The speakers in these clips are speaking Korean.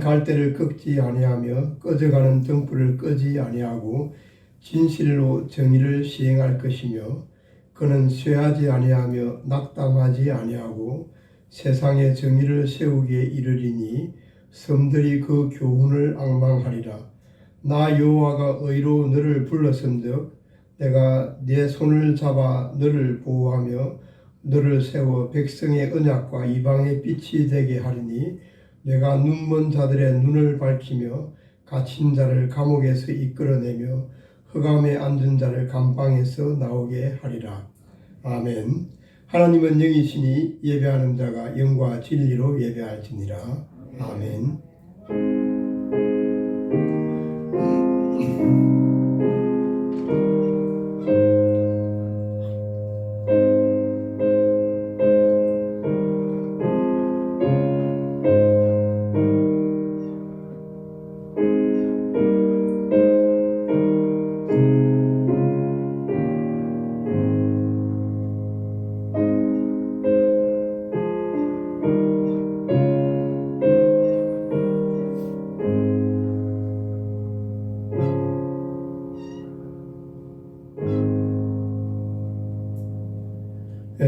갈대를 꺾지 아니하며 꺼져가는 등불을 끄지 아니하고 진실로 정의를 시행할 것이며 그는 쇠하지 아니하며 낙담하지 아니하고 세상에 정의를 세우기에 이르리니 섬들이 그 교훈을 앙망하리라. 나 여호와가 의로 너를 불렀은즉 내가 네 손을 잡아 너를 보호하며 너를 세워 백성의 언약과 이방의 빛이 되게 하리니 내가 눈먼 자들의 눈을 밝히며 갇힌 자를 감옥에서 이끌어내며 흑암에 앉은 자를 감방에서 나오게 하리라. 아멘. 하나님은 영이시니 예배하는 자가 영과 진리로 예배할지니라. 아멘.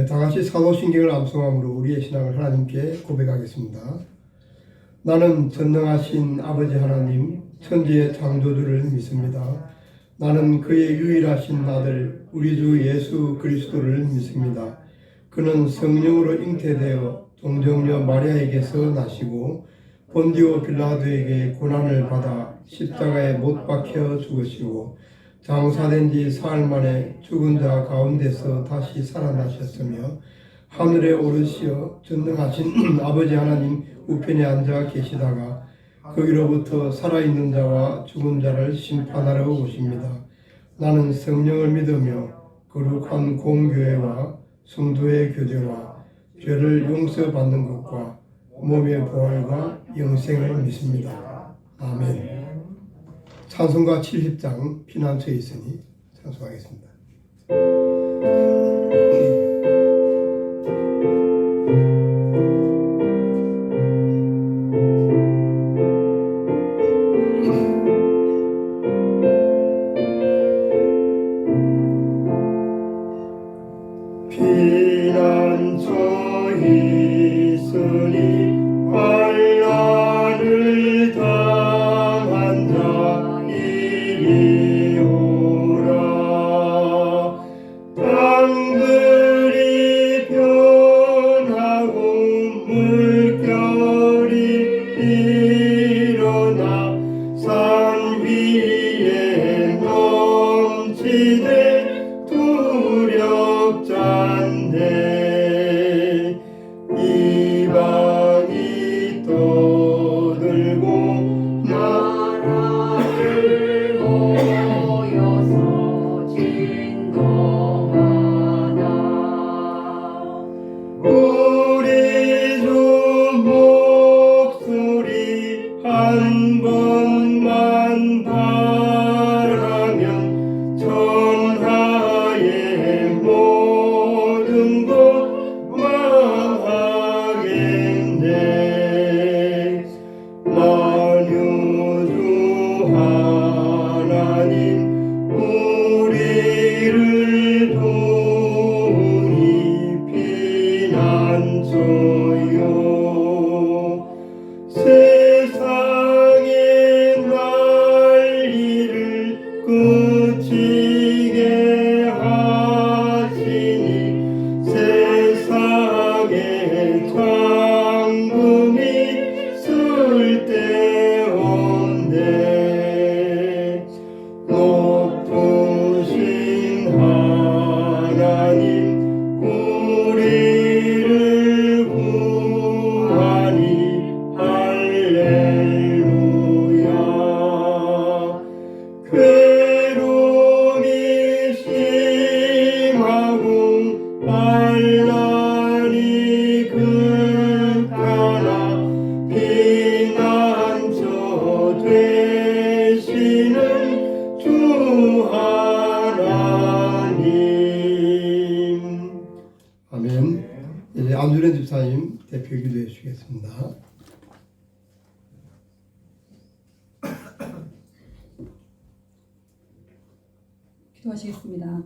다같이 사도신경을 암송함으로 우리의 신앙을 하나님께 고백하겠습니다. 나는 전능하신 아버지 하나님 천지의 창조주를 믿습니다. 나는 그의 유일하신 아들 우리 주 예수 그리스도를 믿습니다. 그는 성령으로 잉태되어 동정녀 마리아에게서 나시고 본디오 빌라도에게 고난을 받아 십자가에 못 박혀 죽으시고 장사된 지 사흘 만에 죽은 자 가운데서 다시 살아나셨으며 하늘에 오르시어 전능하신 아버지 하나님 우편에 앉아 계시다가 거기로부터 살아있는 자와 죽은 자를 심판하러 오십니다. 나는 성령을 믿으며 거룩한 공교회와 성도의 교제와 죄를 용서받는 것과 몸의 부활과 영생을 믿습니다. 아멘. 찬송가 70장 피난처에 있으니 찬송하겠습니다. 피난처에 있으니 환난을 당한 자 이리 오라. 땅들이 변하고 물결이 일어나 산 위에 넘치되 두렵잖네. 이방이 떠들고 나라들 모여서 진동하나. 우리 주 목소리 한 번만 바라면 천하의 모든 것 망하겠네. 만유주 하나님 우리를 도우니 피난처요. 세상의 난리를 그치게 하시니 세상의 잠금이 쓸데없네. 높으신 하나님 우리를 구하니 할렐루야. 괴로움이 심하고 환난이 극하나 피난처 되시는 주 하나님. 아멘. 이제 안주련 집사님 대표 기도해 주시겠습니다. 기도하시겠습니다.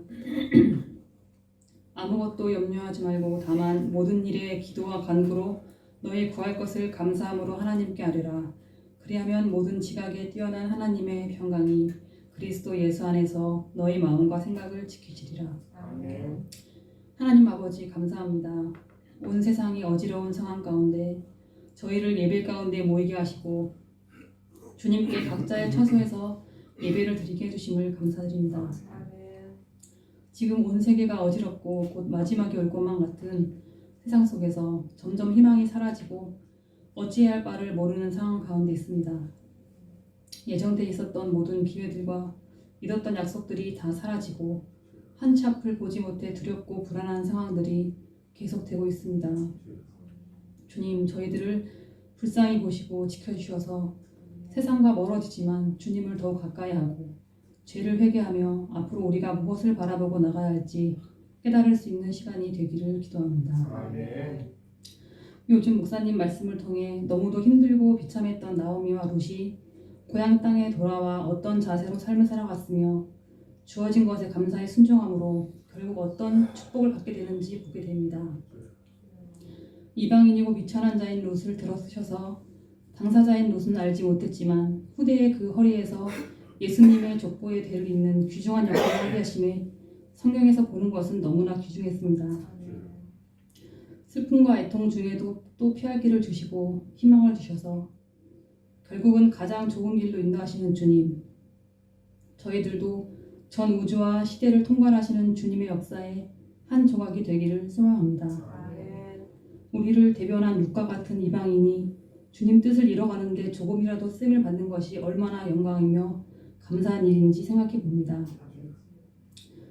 아무것도 염려하지 말고 다만 모든 일에 기도와 간구로 너희 구할 것을 감사함으로 하나님께 아뢰라. 그리하면 모든 지각에 뛰어난 하나님의 평강이 그리스도 예수 안에서 너희 마음과 생각을 지키시리라. 아멘. 하나님 아버지 감사합니다. 온 세상이 어지러운 상황 가운데 저희를 예배 가운데 모이게 하시고 주님께 각자의 처소에서 예배를 드리게 해주심을 감사드립니다. 아멘. 지금 온 세계가 어지럽고 곧 마지막이 올 것만 같은 세상 속에서 점점 희망이 사라지고 어찌해야 할 바를 모르는 상황 가운데 있습니다. 예정돼 있었던 모든 기회들과 믿었던 약속들이 다 사라지고 한치 앞을 보지 못해 두렵고 불안한 상황들이 계속되고 있습니다. 주님, 저희들을 불쌍히 보시고 지켜주셔서 세상과 멀어지지만 주님을 더욱 가까이 하고 죄를 회개하며 앞으로 우리가 무엇을 바라보고 나가야 할지 깨달을 수 있는 시간이 되기를 기도합니다. 아멘. 요즘 목사님 말씀을 통해 너무도 힘들고 비참했던 나오미와 룻이 고향 땅에 돌아와 어떤 자세로 삶을 살아갔으며 주어진 것에 감사히 순종함으로 결국 어떤 축복을 받게 되는지 보게 됩니다. 이방인이고 미천한 자인 룻을 들어쓰셔서 당사자인 룻은 알지 못했지만 후대의 그 허리에서 예수님의 족보의 대를 잇는 귀중한 역할을 하게 하심에 성경에서 보는 것은 너무나 귀중했습니다. 슬픔과 애통 중에도 또 피할 길을 주시고 희망을 주셔서 결국은 가장 좋은 길로 인도하시는 주님, 저희들도 전 우주와 시대를 통괄하시는 주님의 역사의 한 조각이 되기를 소망합니다. 아멘. 우리를 대변한 룻과 같은 이방인이 주님 뜻을 이뤄가는 데 조금이라도 쓰임을 받는 것이 얼마나 영광이며 감사한 일인지 생각해 봅니다.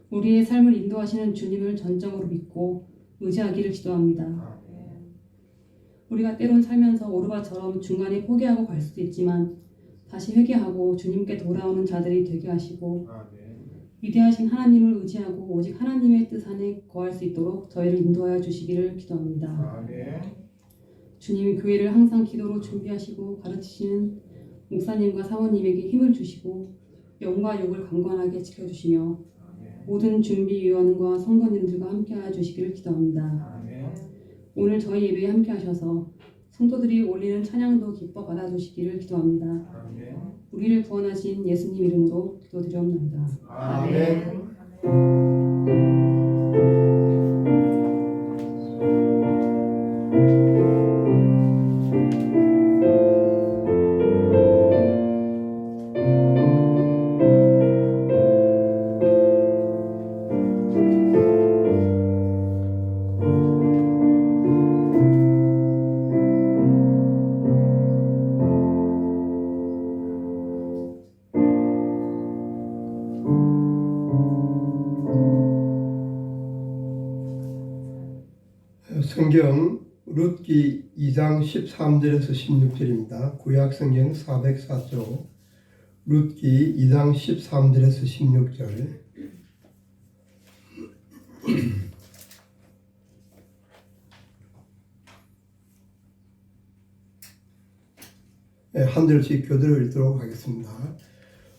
우리의 삶을 인도하시는 주님을 전적으로 믿고 의지하기를 기도합니다. 아멘. 우리가 때론 살면서 오르바처럼 중간에 포기하고 갈 수도 있지만 다시 회개하고 주님께 돌아오는 자들이 되게 하시고 아멘. 위대하신 하나님을 의지하고 오직 하나님의 뜻 안에 거할 수 있도록 저희를 인도하여 주시기를 기도합니다. 아멘. 주님이 교회를 항상 기도로 준비하시고 가르치시는 목사님과 사모님에게 힘을 주시고 영과 육을 강건하게 지켜주시며 모든 준비위원과 성도님들과 함께하여 주시기를 기도합니다. 아멘. 오늘 저희 예배에 함께하셔서 성도들이 올리는 찬양도 기뻐 받아주시기를 기도합니다. 아멘. 우리를 구원하신 예수님 이름으로 기도드리옵나이다. 아멘. 성경 룻기 2장 13절에서 16절입니다. 구약 성경 404쪽 룻기 2장 13절에서 16절. 한 절씩 교대로 읽도록 하겠습니다.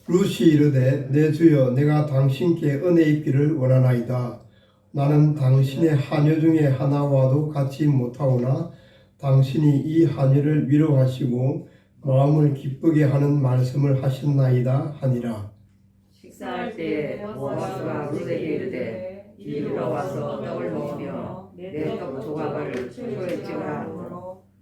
룻이 이르되 내 주여 내가 당신께 은혜 입기를 원하나이다. 나는 당신의 하녀 중에 하나와도 같이 못하오나 당신이 이 하녀를 위로하시고 마음을 기쁘게 하는 말씀을 하셨나이다 하니라. 식사할 때 보아스가 룻에게 이르되 이리로 와서 떡을 먹으며 내 떡 조각을 초조에 찍으라.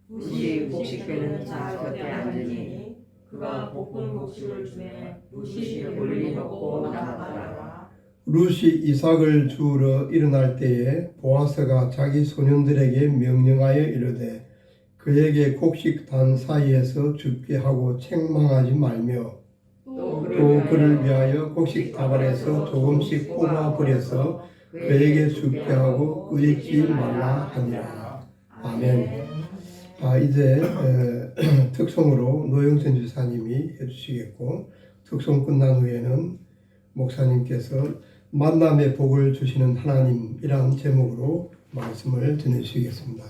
룻이 곡식되는 자 곁에 앉으니 그가 볶은 곡식을 주매 룻이 멀리 먹고 나가더라. 룻이 이삭을 주우러 일어날 때에 보아스가 자기 소년들에게 명령하여 이르되 그에게 곡식 단 사이에서 죽게 하고 책망하지 말며 또 그를 위하여 곡식 다발에서 조금씩 뽑아 버려서 그에게 죽게 하고 끄집지 말라 하니라. 아멘. 이제 특송으로 노영선 주사님이 해주시겠고 특송 끝난 후에는 목사님께서 만남의 복을 주시는 하나님이란 제목으로 말씀을 전해주시겠습니다.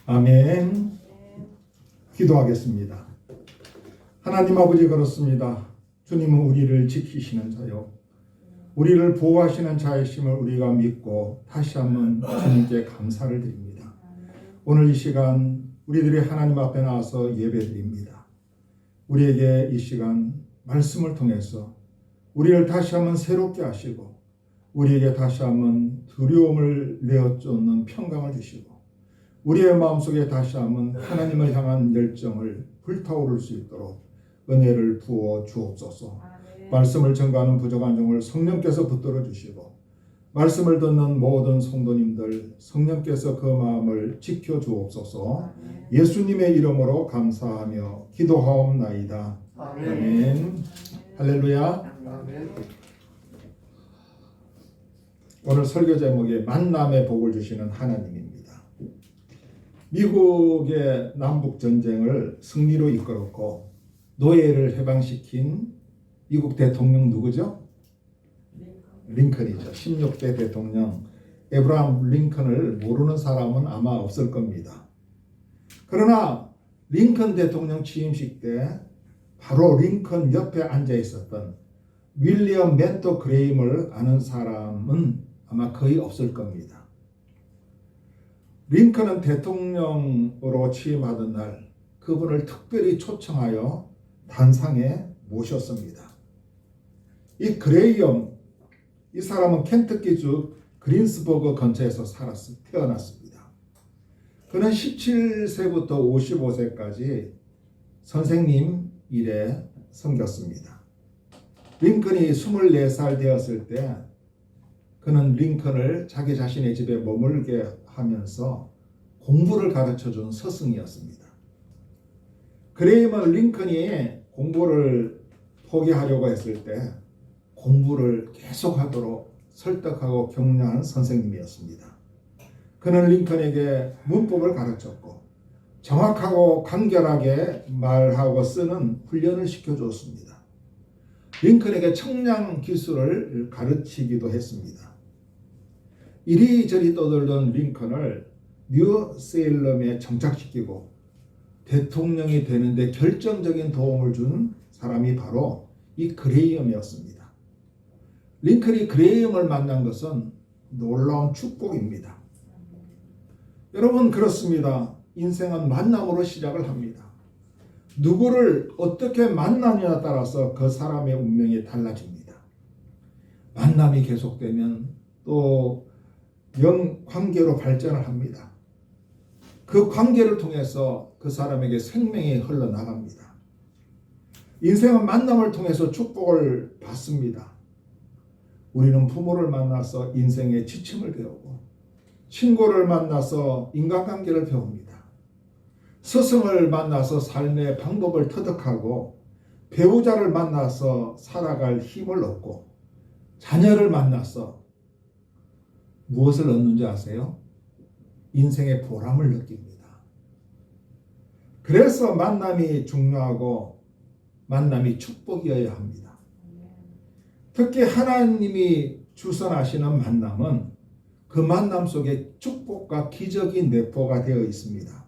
아멘. 기도하겠습니다. 하나님 아버지, 그렇습니다. 주님은 우리를 지키시는 자요, 우리를 보호하시는 자이심을 우리가 믿고 다시 한번 주님께 감사를 드립니다. 오늘 이 시간 우리들이 하나님 앞에 나와서 예배드립니다. 우리에게 이 시간 말씀을 통해서 우리를 다시 한번 새롭게 하시고 우리에게 다시 한번 두려움을 내어쫓는 평강을 주시고 우리의 마음속에 다시 한번 하나님을 향한 열정을 불타오를 수 있도록 은혜를 부어 주옵소서. 말씀을 전가하는 부족한 종을 성령께서 붙들어 주시고 말씀을 듣는 모든 성도님들 성령께서 그 마음을 지켜 주옵소서. 예수님의 이름으로 감사하며 기도하옵나이다. 아멘. 할렐루야. 오늘 설교 제목이 만남의 복을 주시는 하나님입니다. 미국의 남북 전쟁을 승리로 이끌었고 노예를 해방시킨 미국 대통령 누구죠? 링컨이죠. 16대 대통령 에브라함 링컨을 모르는 사람은 아마 없을 겁니다. 그러나 링컨 대통령 취임식 때 바로 링컨 옆에 앉아 있었던 윌리엄 멘토 그레임을 아는 사람은 아마 거의 없을 겁니다. 링컨은 대통령으로 취임하던 날 그분을 특별히 초청하여 단상에 모셨습니다. 이 그레이엄, 이 사람은 켄터키주 그린스버그 근처에서 태어났습니다. 그는 17세부터 55세까지 선생님 일에 섬겼습니다. 링컨이 24살 되었을 때 그는 링컨을 자기 자신의 집에 머물게 하면서 공부를 가르쳐준 스승이었습니다. 그레이엄은 링컨이 공부를 포기하려고 했을 때 공부를 계속하도록 설득하고 격려한 선생님이었습니다. 그는 링컨에게 문법을 가르쳤고 정확하고 간결하게 말하고 쓰는 훈련을 시켜줬습니다. 링컨에게 청량 기술을 가르치기도 했습니다. 이리저리 떠돌던 링컨을 뉴세일럼에 정착시키고 대통령이 되는데 결정적인 도움을 준 사람이 바로 이 그레이엄이었습니다. 링컨이 그레이엄을 만난 것은 놀라운 축복입니다. 여러분, 그렇습니다. 인생은 만남으로 시작을 합니다. 누구를 어떻게 만나느냐에 따라서 그 사람의 운명이 달라집니다. 만남이 계속되면 또 관계로 발전을 합니다. 그 관계를 통해서 그 사람에게 생명이 흘러나갑니다. 인생은 만남을 통해서 축복을 받습니다. 우리는 부모를 만나서 인생의 지침을 배우고 친구를 만나서 인간관계를 배웁니다. 스승을 만나서 삶의 방법을 터득하고 배우자를 만나서 살아갈 힘을 얻고 자녀를 만나서 무엇을 얻는지 아세요? 인생의 보람을 느낍니다. 그래서 만남이 중요하고 만남이 축복이어야 합니다. 특히 하나님이 주선하시는 만남은 그 만남 속에 축복과 기적이 내포가 되어 있습니다.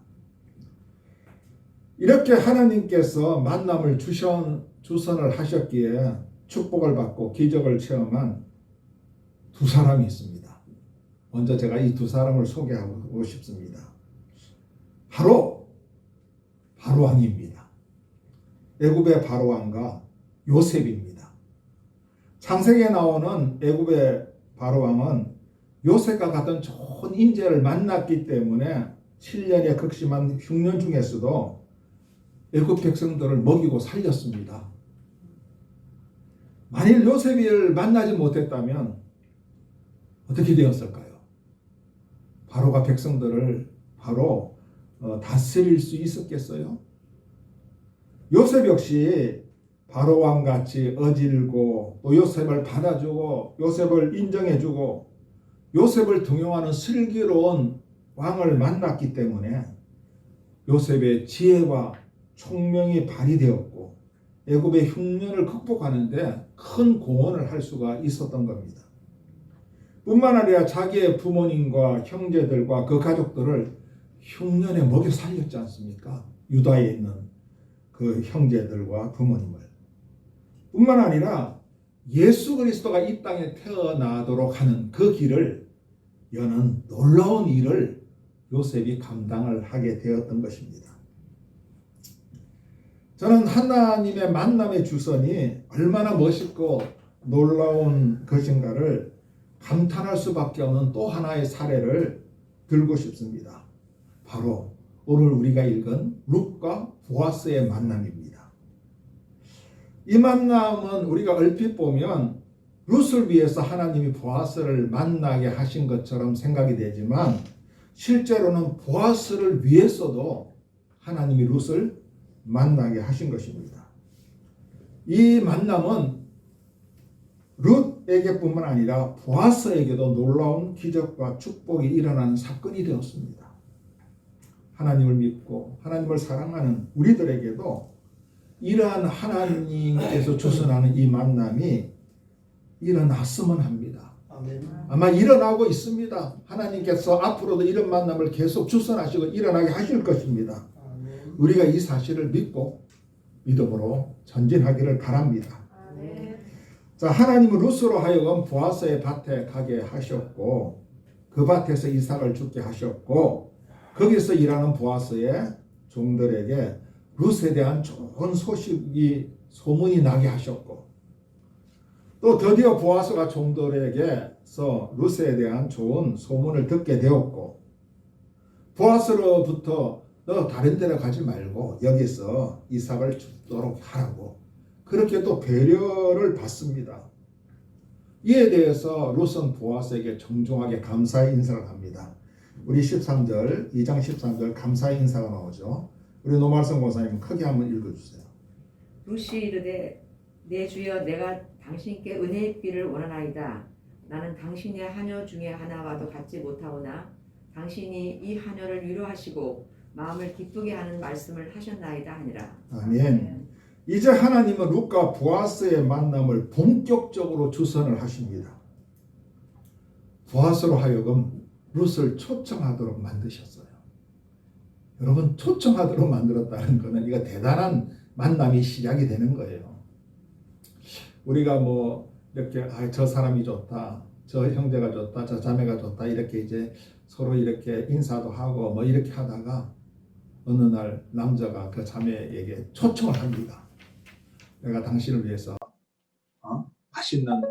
이렇게 하나님께서 만남을 주선을 하셨기에 축복을 받고 기적을 체험한 두 사람이 있습니다. 먼저 제가 이 두 사람을 소개하고 싶습니다. 바로 바로왕입니다. 애굽의 바로왕과 요셉입니다. 창세기에 나오는 애굽의 바로왕은 요셉과 같은 좋은 인재를 만났기 때문에 7년의 극심한 흉년 중에서도 애굽 백성들을 먹이고 살렸습니다. 만일 요셉을 만나지 못했다면 어떻게 되었을까요? 바로가 백성들을 바로 다스릴 수 있었겠어요? 요셉 역시 바로왕같이 어질고 또 요셉을 받아주고 요셉을 인정해주고 요셉을 등용하는 슬기로운 왕을 만났기 때문에 요셉의 지혜와 총명이 발휘되었고 애굽의 흉년을 극복하는데 큰 공헌을 할 수가 있었던 겁니다. 뿐만 아니라 자기의 부모님과 형제들과 그 가족들을 흉년에 먹여 살렸지 않습니까? 유다에 있는 그 형제들과 부모님을. 뿐만 아니라 예수 그리스도가 이 땅에 태어나도록 하는 그 길을 여는 놀라운 일을 요셉이 감당을 하게 되었던 것입니다. 저는 하나님의 만남의 주선이 얼마나 멋있고 놀라운 것인가를 감탄할 수밖에 없는 또 하나의 사례를 들고 싶습니다. 바로 오늘 우리가 읽은 룻과 보아스의 만남입니다. 이 만남은 우리가 얼핏 보면 룻을 위해서 하나님이 보아스를 만나게 하신 것처럼 생각이 되지만 실제로는 보아스를 위해서도 하나님이 룻을 만나게 하신 것입니다. 이 만남은 룻에게뿐만 아니라 보아스에게도 놀라운 기적과 축복이 일어나는 사건이 되었습니다. 하나님을 믿고 하나님을 사랑하는 우리들에게도 이러한 하나님께서 주선하는 이 만남이 일어났으면 합니다. 아멘. 아마 일어나고 있습니다. 하나님께서 앞으로도 이런 만남을 계속 주선하시고 일어나게 하실 것입니다. 아멘. 우리가 이 사실을 믿고 믿음으로 전진하기를 바랍니다. 아멘. 자, 하나님은 룻으로 하여금 보아스의 밭에 가게 하셨고 그 밭에서 이삭을 죽게 하셨고 거기서 일하는 보아스의 종들에게 룻에 대한 좋은 소문이 나게 하셨고 또 드디어 보아스가 종들에게서 룻에 대한 좋은 소문을 듣게 되었고 보아스로부터 너 다른 데로 가지 말고 여기서 이삭을 죽도록 하라고 그렇게 또 배려를 받습니다. 이에 대해서 룻은 보아스에게 정중하게 감사의 인사를 합니다. 우리 13절, 2장 13절 감사의 인사가 나오죠. 우리 노말성 권사님 크게 한번 읽어주세요. 룻이 이르되 내 주여 내가 당신께 은혜의 비를 원하나이다. 나는 당신의 하녀 중에 하나와도 같지 못하오나 당신이 이 하녀를 위로하시고 마음을 기쁘게 하는 말씀을 하셨나이다 하니라. 아멘. 이제 하나님은 룻과 보아스의 만남을 본격적으로 주선을 하십니다. 보아스로 하여금 룻을 초청하도록 만드셨어요. 여러분 초청하도록 만들었다는 것은 이거 대단한 만남이 시작이 되는 거예요. 우리가 뭐 이렇게 저 사람이 좋다, 저 형제가 좋다, 저 자매가 좋다 이렇게 이제 서로 이렇게 인사도 하고 뭐 이렇게 하다가 어느 날 남자가 그 자매에게 초청을 합니다. 내가 당신을 위해서 맛있는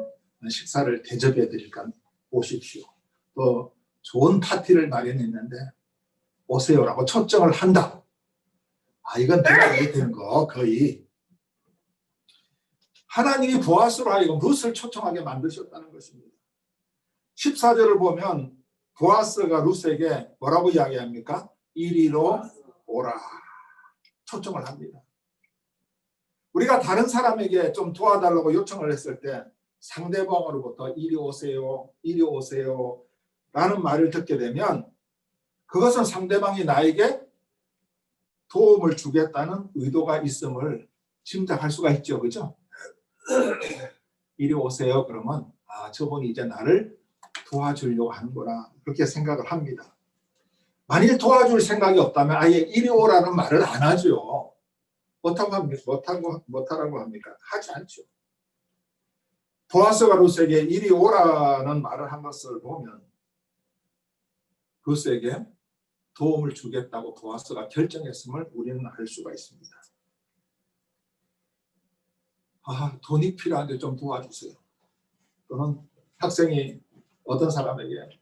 식사를 대접해 드릴까 오십시오. 또 좋은 파티를 마련했는데 오세요라고 초청을 한다. 이건 내가 얘기하는 거 거의 하나님이 보아스로 하여금 룻을 초청하게 만드셨다는 것입니다. 14절을 보면 보아스가 룻에게 뭐라고 이야기합니까? 이리로 오라 초청을 합니다. 우리가 다른 사람에게 좀 도와달라고 요청을 했을 때 상대방으로부터 이리 오세요, 이리 오세요 라는 말을 듣게 되면 그것은 상대방이 나에게 도움을 주겠다는 의도가 있음을 짐작할 수가 있죠. 그죠? 이리 오세요 그러면 저분이 이제 나를 도와주려고 하는구나 그렇게 생각을 합니다. 만일 도와줄 생각이 없다면 아예 이리 오라는 말을 안 하죠. 못하라고 합니까? 하지 않죠. 보아스가 룻에게 이리 오라는 말을 한 것을 보면 룻에게 도움을 주겠다고 보아스가 결정했음을 우리는 알 수가 있습니다. 돈이 필요한데 좀 도와주세요. 또는 학생이 어떤 사람에게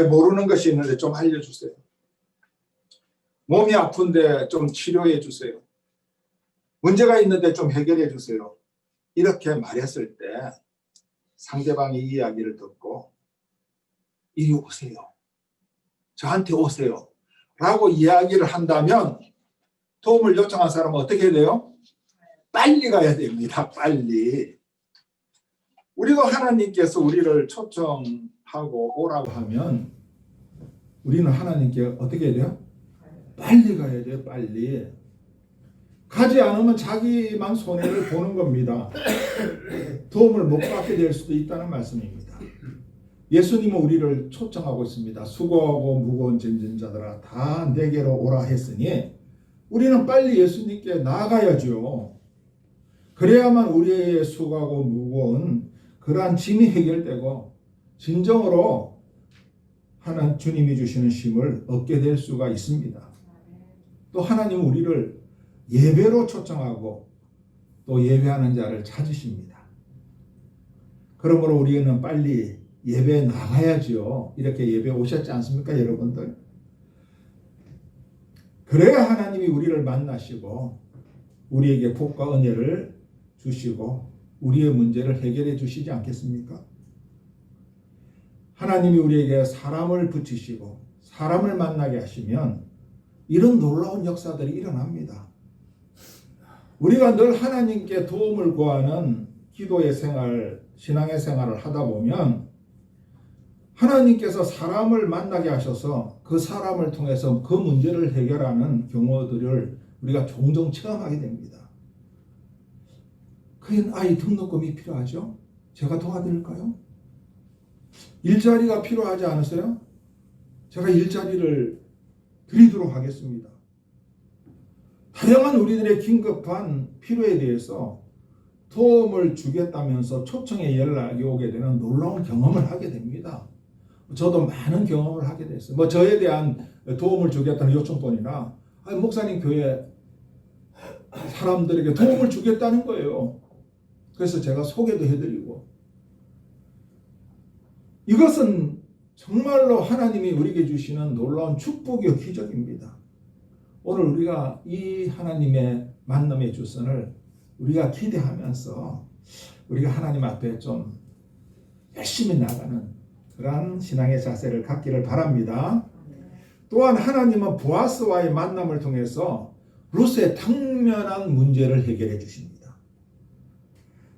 모르는 것이 있는데 좀 알려주세요. 몸이 아픈데 좀 치료해 주세요. 문제가 있는데 좀 해결해 주세요. 이렇게 말했을 때 상대방이 이 이야기를 듣고 이리 오세요. 저한테 오세요. 라고 이야기를 한다면 도움을 요청한 사람은 어떻게 해야 돼요? 빨리 가야 됩니다. 빨리. 우리도 하나님께서 우리를 초청하고 오라고 하면 우리는 하나님께 어떻게 해야 돼요? 빨리 가야 돼요. 빨리. 가지 않으면 자기만 손해를 보는 겁니다. 도움을 못 받게 될 수도 있다는 말씀입니다. 예수님은 우리를 초청하고 있습니다. 수고하고 무거운 짐진 자들아 다 내게로 오라 했으니 우리는 빨리 예수님께 나아가야죠. 그래야만 우리의 수고하고 무거운 그러한 짐이 해결되고 진정으로 하나님 주님이 주시는 쉼을 얻게 될 수가 있습니다. 또 하나님은 우리를 예배로 초청하고 또 예배하는 자를 찾으십니다. 그러므로 우리는 빨리 예배에 나가야지요. 이렇게 예배 오셨지 않습니까, 여러분들? 그래야 하나님이 우리를 만나시고 우리에게 복과 은혜를 주시고 우리의 문제를 해결해 주시지 않겠습니까? 하나님이 우리에게 사람을 붙이시고 사람을 만나게 하시면 이런 놀라운 역사들이 일어납니다. 우리가 늘 하나님께 도움을 구하는 기도의 생활, 신앙의 생활을 하다 보면 하나님께서 사람을 만나게 하셔서 그 사람을 통해서 그 문제를 해결하는 경우들을 우리가 종종 체험하게 됩니다. 그 아이 등록금이 필요하죠? 제가 도와드릴까요? 일자리가 필요하지 않으세요? 제가 일자리를 드리도록 하겠습니다. 다양한 우리들의 긴급한 필요에 대해서 도움을 주겠다면서 초청의 연락이 오게 되는 놀라운 경험을 하게 됩니다. 저도 많은 경험을 하게 됐어요. 저에 대한 도움을 주겠다는 요청뿐이나 목사님 교회 사람들에게 도움을 주겠다는 거예요. 그래서 제가 소개도 해드리고 이것은 정말로 하나님이 우리에게 주시는 놀라운 축복이요 기적입니다. 오늘 우리가 이 하나님의 만남의 주선을 우리가 기대하면서 우리가 하나님 앞에 좀 열심히 나가는 그러한 신앙의 자세를 갖기를 바랍니다. 또한 하나님은 보아스와의 만남을 통해서 룻의 당면한 문제를 해결해 주십니다.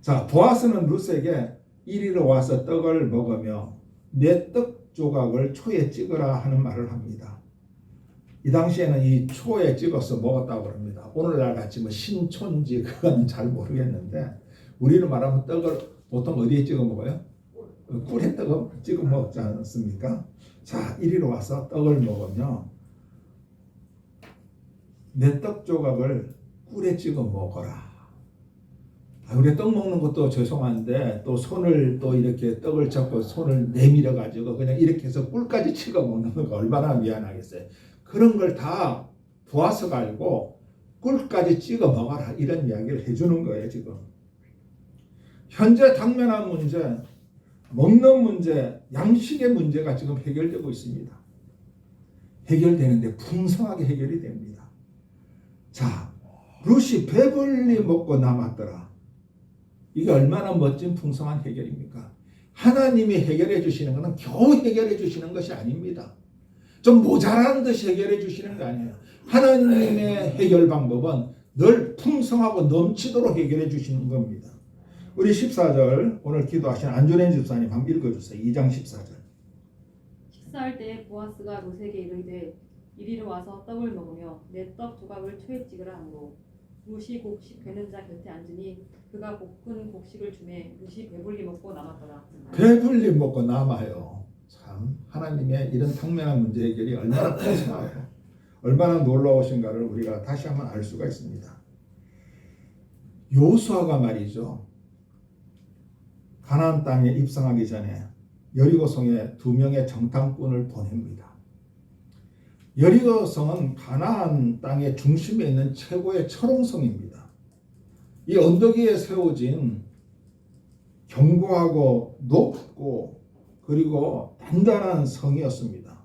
자, 보아스는 룻에게 이리로 와서 떡을 먹으며 내 떡 조각을 초에 찍으라 하는 말을 합니다. 이 당시에는 이 초에 찍어서 먹었다고 합니다. 오늘날 같이 신촌지 그건 잘 모르겠는데 우리는 말하면 떡을 보통 어디에 찍어 먹어요? 꿀에 떡을 찍어 먹지 않습니까? 자, 이리로 와서 떡을 먹으며 내 떡 조각을 꿀에 찍어 먹어라. 우리 떡 먹는 것도 죄송한데 또 손을 또 이렇게 떡을 잡고 손을 내밀어 가지고 그냥 이렇게 해서 꿀까지 찍어 먹는 거 얼마나 미안하겠어요. 그런 걸 다 보아서 갈고 꿀까지 찍어 먹어라 이런 이야기를 해주는 거예요. 지금 현재 당면한 문제, 먹는 문제, 양식의 문제가 지금 해결되고 있습니다. 해결되는데 풍성하게 해결이 됩니다. 자, 룻이 배불리 먹고 남았더라. 이게 얼마나 멋진 풍성한 해결입니까? 하나님이 해결해 주시는 것은 겨우 해결해 주시는 것이 아닙니다. 좀 모자란 듯이 해결해 주시는 거 아니에요. 하나님의 해결 방법은 늘 풍성하고 넘치도록 해결해 주시는 겁니다. 우리 14절 오늘 기도하신 안준현 집사님 한번 읽어주세요. 2장 14절. 식사할 때 보아스가 룻에게 이르되 이리로 와서 떡을 먹으며 내 떡 조각을 초에 찍으라 하므로 룻이 곡식 되는 자 곁에 앉으니 그가 볶은 곡식을 주매 룻이 배불리 먹고 남았더라. 배불리 먹고 남아요. 참 하나님의 이런 당면한 문제 해결이 얼마나 풍성하고 얼마나 놀라우신가를 우리가 다시 한번 알 수가 있습니다. 여호수아가 말이죠. 가나안 땅에 입성하기 전에 여리고성에 2명의 정탐꾼을 보냅니다. 여리고성은 가나안 땅의 중심에 있는 최고의 철옹성입니다. 이 언덕 위에 세워진 견고하고 높고 그리고 단단한 성이었습니다.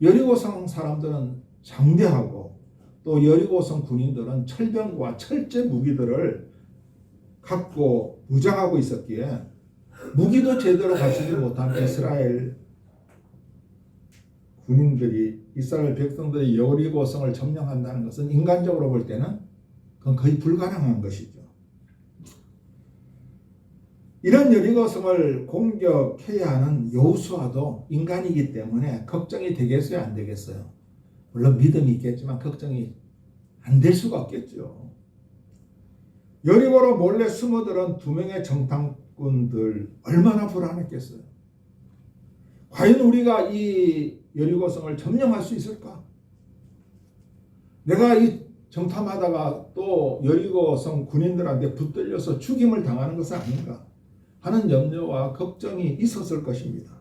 여리고성 사람들은 장대하고 또 여리고성 군인들은 철병과 철제 무기들을 갖고 무장하고 있었기에 무기도 제대로 갖추지 못한 이스라엘 군인들이 이스라엘 백성들이 여리고성을 점령한다는 것은 인간적으로 볼 때는 그건 거의 불가능한 것이죠. 이런 여리고성을 공격해야 하는 여호수아도 인간이기 때문에 걱정이 되겠어요, 안 되겠어요? 물론 믿음이 있겠지만 걱정이 안 될 수가 없겠죠. 여리고로 몰래 숨어들은 2명의 정탐꾼들 얼마나 불안했겠어요. 과연 우리가 이 여리고성을 점령할 수 있을까? 내가 이 정탐하다가 또 여리고성 군인들한테 붙들려서 죽임을 당하는 것은 아닌가 하는 염려와 걱정이 있었을 것입니다.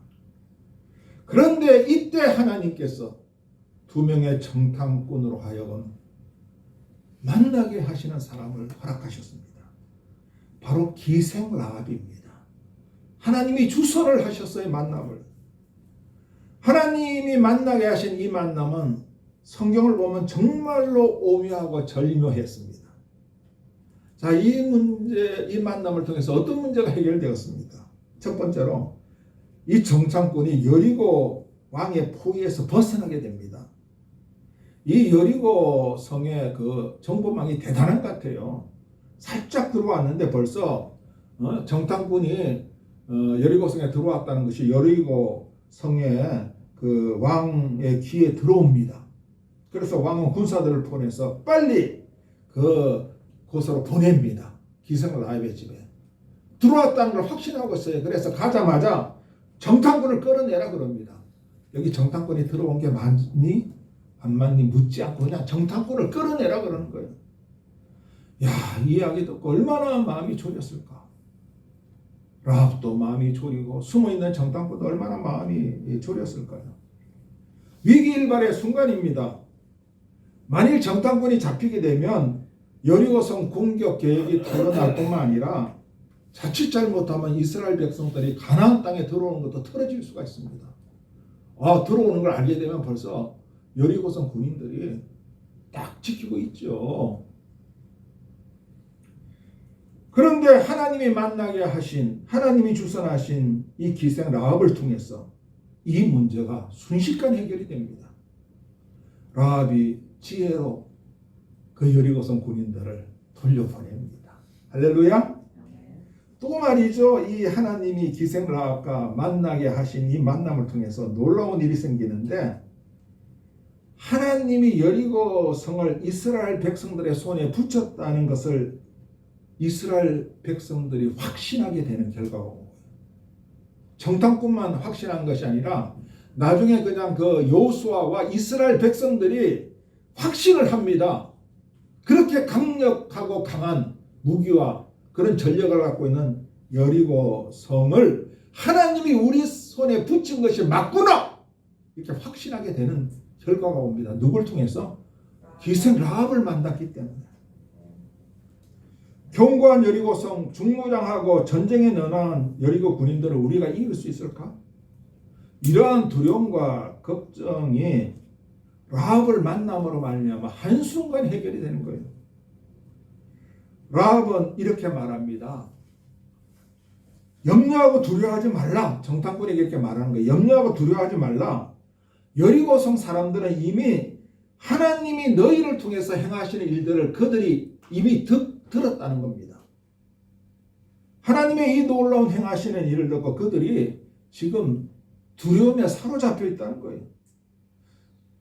그런데 이때 하나님께서 2명의 정탐꾼으로 하여금 만나게 하시는 사람을 허락하셨습니다. 바로 기생 라합입니다. 하나님이 주선을 하셨어요. 만남을. 하나님이 만나게 하신 이 만남은 성경을 보면 정말로 오묘하고 절묘했습니다. 자, 이 만남을 통해서 어떤 문제가 해결되었습니까? 첫 번째로 이 정탐꾼이 여리고 왕의 포위에서 벗어나게 됩니다. 이 여리고 성의 그 정보망이 대단한 것 같아요. 살짝 들어왔는데 벌써 정탐꾼이 여리고 성에 들어왔다는 것이 여리고 성의 그 왕의 귀에 들어옵니다. 그래서 왕은 군사들을 보내서 빨리 그곳으로 보냅니다. 기생 라합의 집에 들어왔다는 걸 확신하고 있어요. 그래서 가자마자 정탐꾼을 끌어내라 그럽니다. 여기 정탐꾼이 들어온 게 맞니? 안 맞니? 묻지 않고 그냥 정탐꾼을 끌어내라 그러는 거예요. 야, 이 이야기 듣고 얼마나 마음이 졸였을까? 라합도 마음이 졸이고 숨어있는 정탐꾼도 얼마나 마음이 졸였을까요? 위기일발의 순간입니다. 만일 정탐꾼이 잡히게 되면 여리고성 공격 계획이 드러날 뿐만 아니라 자칫 잘못하면 이스라엘 백성들이 가나안 땅에 들어오는 것도 틀어질 수가 있습니다. 들어오는 걸 알게 되면 벌써 여리고성 군인들이 딱 지키고 있죠. 그런데 하나님이 만나게 하신, 하나님이 주선하신 이 기생 라합을 통해서 이 문제가 순식간에 해결이 됩니다. 라합이 지혜로 그 여리고성 군인들을 돌려보냅니다. 할렐루야. 또 말이죠. 이 하나님이 기생 라합과 만나게 하신 이 만남을 통해서 놀라운 일이 생기는데, 하나님이 여리고성을 이스라엘 백성들의 손에 붙였다는 것을 이스라엘 백성들이 확신하게 되는 결과가 온 거예요. 정탐꾼만 확신한 것이 아니라 나중에 그냥 그 여호수아와 이스라엘 백성들이 확신을 합니다. 그렇게 강력하고 강한 무기와 그런 전력을 갖고 있는 여리고성을 하나님이 우리 손에 붙인 것이 맞구나! 이렇게 확신하게 되는 결과가 옵니다. 누굴 통해서? 기생 라합을 만났기 때문에. 견고한 여리고성, 중무장하고 전쟁에 능한 여리고 군인들을 우리가 이길 수 있을까? 이러한 두려움과 걱정이 라합을 만남으로 말미암아 한순간 해결이 되는 거예요. 라합은 이렇게 말합니다. 염려하고 두려워하지 말라. 정탐꾼에게 이렇게 말하는 거예요. 염려하고 두려워하지 말라. 여리고성 사람들은 이미 하나님이 너희를 통해서 행하시는 일들을 그들이 이미 들었다는 겁니다. 하나님의 이 놀라운 행하시는 일을 듣고 그들이 지금 두려움에 사로잡혀 있다는 거예요.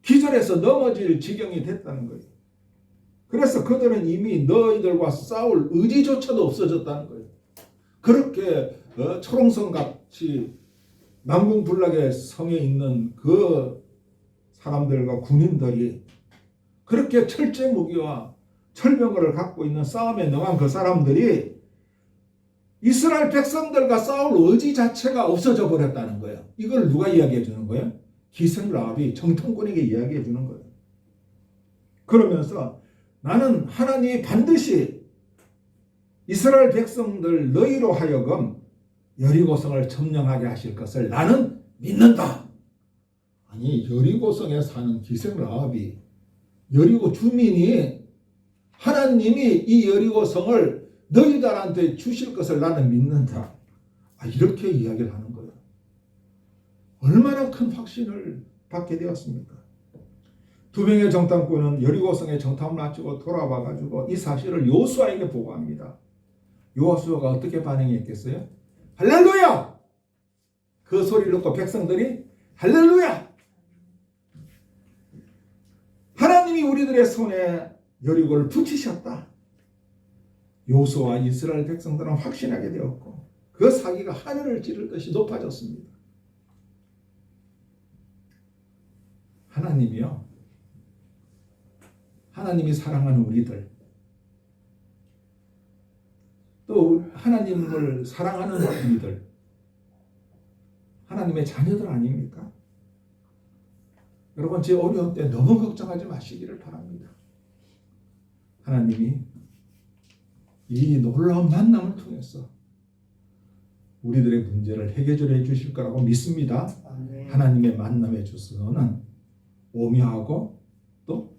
기절해서 넘어질 지경이 됐다는 거예요. 그래서 그들은 이미 너희들과 싸울 의지조차도 없어졌다는 거예요. 그렇게 초롱성같이 남궁불락의 성에 있는 그 사람들과 군인들이 그렇게 철제 무기와 철병거를 갖고 있는 싸움에 능한 그 사람들이 이스라엘 백성들과 싸울 의지 자체가 없어져 버렸다는 거예요. 이걸 누가 이야기해 주는 거예요? 기생 라합이 정탐꾼에게 이야기해 주는 거예요. 그러면서 나는 하나님이 반드시 이스라엘 백성들 너희로 하여금 여리고성을 점령하게 하실 것을 나는 믿는다. 아니, 여리고성에 사는 기생 라합이, 여리고 주민이 하나님이 이 여리고성을 너희들한테 주실 것을 나는 믿는다. 이렇게 이야기를 하는 거예요. 얼마나 큰 확신을 받게 되었습니까? 2명의 정탐꾼은 여리고성에 정탐을 마치고 돌아와가지고 이 사실을 여호수아에게 보고합니다. 여호수아가 어떻게 반응했겠어요? 할렐루야! 그 소리를 듣고 백성들이 할렐루야! 하나님이 우리들의 손에 여리고를 붙이셨다. 여호수아와 이스라엘 백성들은 확신하게 되었고 그 사기가 하늘을 찌를 듯이 높아졌습니다. 하나님이요. 하나님이 사랑하는 우리들, 또 하나님을 사랑하는 우리들, 하나님의 자녀들 아닙니까? 여러분, 제 어려운 때 너무 걱정하지 마시기를 바랍니다. 하나님이 이 놀라운 만남을 통해서 우리들의 문제를 해결해 주실 거라고 믿습니다. 아멘. 하나님의 만남의 주소는 오묘하고 또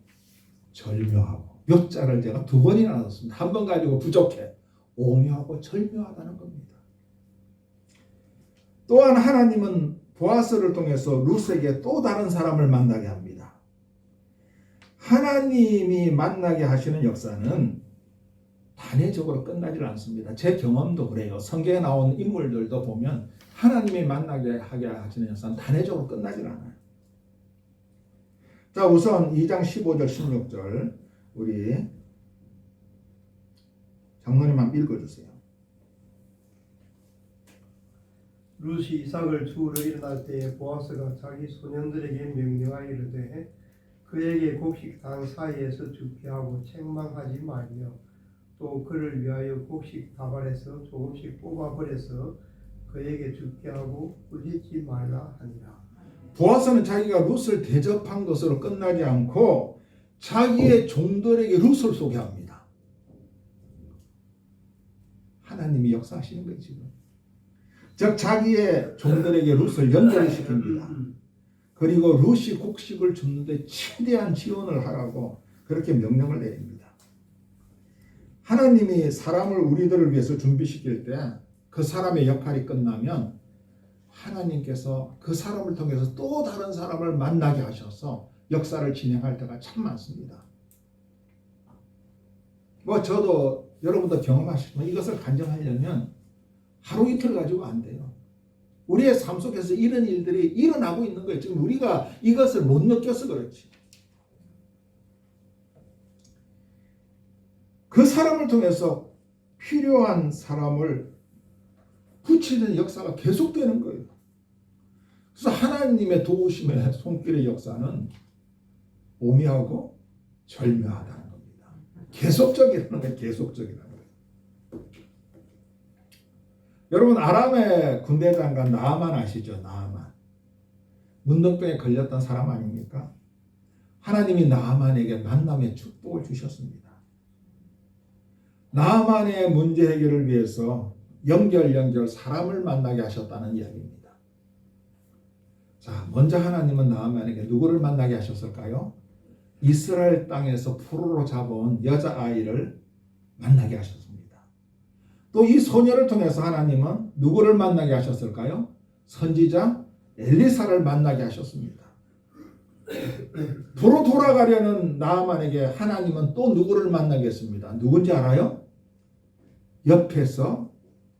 절묘하고, 몇 자를 제가 두 번이나 넣었습니다. 한 번 가지고 부족해. 오묘하고 절묘하다는 겁니다. 또한 하나님은 보아스를 통해서 룻에게 또 다른 사람을 만나게 합니다. 하나님이 만나게 하시는 역사는 단회적으로 끝나질 않습니다. 제 경험도 그래요. 성경에 나온 인물들도 보면 하나님이 만나게 하게 하시는 역사는 단회적으로 끝나질 않아요. 자, 우선 2장 15절 16절 우리 장로님 한번 읽어주세요. 룻이 이삭을 주우러 일어날 때에 보아스가 자기 소년들에게 명령하여 이르되 그에게 곡식 단 사이에서 죽게 하고 책망하지 말며 또 그를 위하여 곡식 다발에서 조금씩 뽑아버려서 그에게 죽게 하고 꾸짖지 말라 하니라. 보아스는 자기가 룻을 대접한 것으로 끝나지 않고 자기의 종들에게 룻을 소개합니다. 하나님이 역사하시는 거예요 지금. 즉 자기의 종들에게 룻을 연결시킵니다. 그리고 룻이 곡식을 줍는데 최대한 지원을 하라고 그렇게 명령을 내립니다. 하나님이 사람을 우리들을 위해서 준비시킬 때 그 사람의 역할이 끝나면 하나님께서 그 사람을 통해서 또 다른 사람을 만나게 하셔서 역사를 진행할 때가 참 많습니다. 뭐 저도 여러분도 경험하시지만 이것을 간증하려면 하루 이틀 가지고 안 돼요. 우리의 삶 속에서 이런 일들이 일어나고 있는 거예요. 지금 우리가 이것을 못 느껴서 그렇지. 그 사람을 통해서 필요한 사람을 붙이는 역사가 계속되는 거예요. 그래서 하나님의 도우심의 손길의 역사는 오묘하고 절묘하다는 겁니다. 계속적이라는 건 계속적이라는 거예요. 여러분, 아람의 군대 장관 나아만 아시죠? 나아만. 문둥병에 걸렸던 사람 아닙니까? 하나님이 나아만에게 만남의 축복을 주셨습니다. 나아만의 문제 해결을 위해서 연결 사람을 만나게 하셨다는 이야기입니다. 자, 먼저 하나님은 나아만에게 누구를 만나게 하셨을까요? 이스라엘 땅에서 포로로 잡아온 여자아이를 만나게 하셨습니다. 또 이 소녀를 통해서 하나님은 누구를 만나게 하셨을까요? 선지자 엘리사를 만나게 하셨습니다. 도로 돌아가려는 나아만에게 하나님은 또 누구를 만나게 했습니다. 누군지 알아요? 옆에서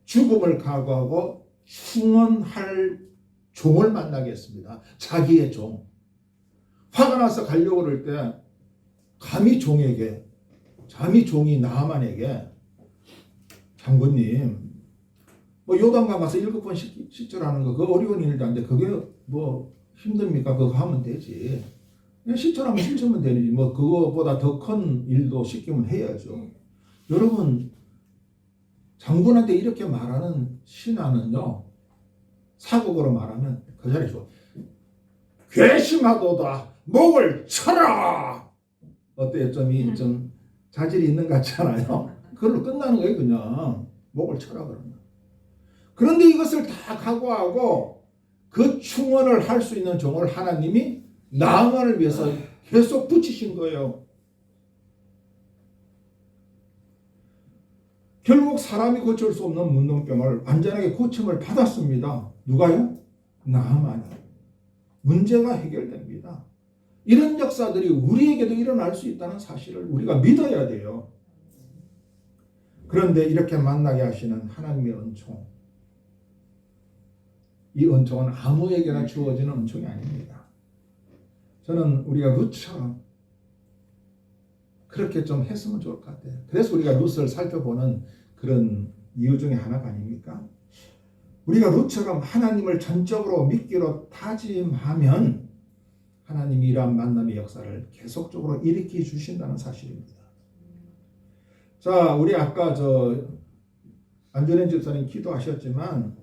죽음을 각오하고 충원할 종을 만나게 했습니다. 자기의 종. 화가 나서 가려고 그럴 때 감히 종이 나아만에게 장군님 뭐 요단강 가서 7번 씻으라는 거 그거 어려운 일도 아닌데 그게 뭐 힘듭니까? 그거 하면 되지. 그냥 씻으라면 씻으면 되지. 뭐 그거보다 더 큰 일도 시키면 해야죠. 여러분, 장군한테 이렇게 말하는 신하는요, 사국으로 말하면 그 자리에서 괘씸하도다 목을 쳐라. 어때요? 좀 자질이 있는 것 같지 않아요? 그걸로 끝나는 거예요. 그냥 목을 쳐라 그러면. 그런데 이것을 다 각오하고 그 충원을 할 수 있는 종을 하나님이 나아만을 위해서 계속 붙이신 거예요. 결국 사람이 고칠 수 없는 문둥병을 완전하게 고침을 받았습니다. 누가요? 나아만이. 문제가 해결됩니다. 이런 역사들이 우리에게도 일어날 수 있다는 사실을 우리가 믿어야 돼요. 그런데 이렇게 만나게 하시는 하나님의 은총, 이 은총은 아무에게나 주어지는 은총이 아닙니다. 저는 우리가 룻처럼 그렇게 좀 했으면 좋을 것 같아요. 그래서 우리가 룻을 살펴보는 그런 이유 중에 하나가 아닙니까? 우리가 룻처럼 하나님을 전적으로 믿기로 다짐하면 하나님이 이러한 만남의 역사를 계속적으로 일으켜 주신다는 사실입니다. 자, 우리 아까 안전현 집사님 기도하셨지만